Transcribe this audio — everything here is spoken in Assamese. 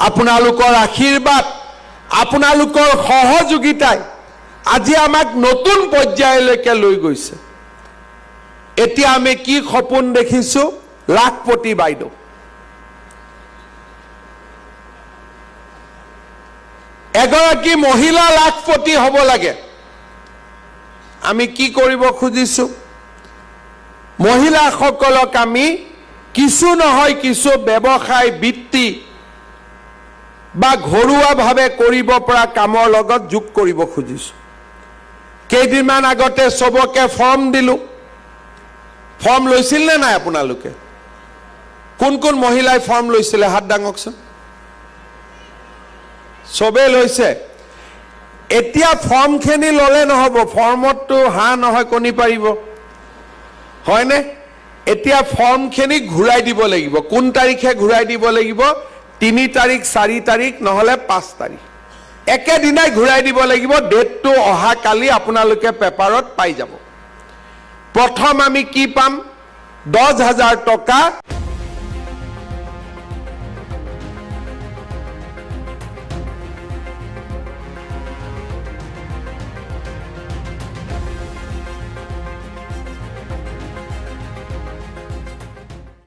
আপোনালোকৰ আশীৰ্বাদ, আপোনালোকৰ সহযোগিতাই আজি আমাক নতুন পৰ্যায়লৈকে লৈ গৈছে। এতিয়া আমি কি সপোন দেখিছো? লাখপতি বাইদেউ। এগৰাকী মহিলা লাখপতি হ'ব লাগে। আমি কি কৰিব খুজিছো? মহিলাসকলক আমি কিছু নহয় কিছু ব্যৱসায় বৃত্তি বা ঘৰুৱাভাৱে কৰিব পৰা কামৰ লগত যোগ কৰিব খুজিছো। কেইদিনমান আগতে সবকে ফৰ্ম দিলো। ফৰ্ম লৈছিল নে নাই আপোনালোকে? কোন কোন মহিলাই ফৰ্ম লৈছিলে হাত দাঙকচোন। সবে লৈছে। এতিয়া ফৰ্মখিনি ললে নহব। ফৰ্মতটো হাঁ নহয় কণী পাৰিব, হয়নে? এতিয়া ফৰ্মখিনি ঘূৰাই দিব লাগিব। কোন তাৰিখে ঘূৰাই দিব লাগিব? 3 তাৰিখ, 4 তাৰিখ, নহলে 5 তাৰিখ। একেদিনাই ঘূৰাই দিব লাগিব। ডেটটো অহা কালি আপোনালোকে পেপাৰত পাই যাব। প্ৰথম আমি কি পাম? 10,000 টকা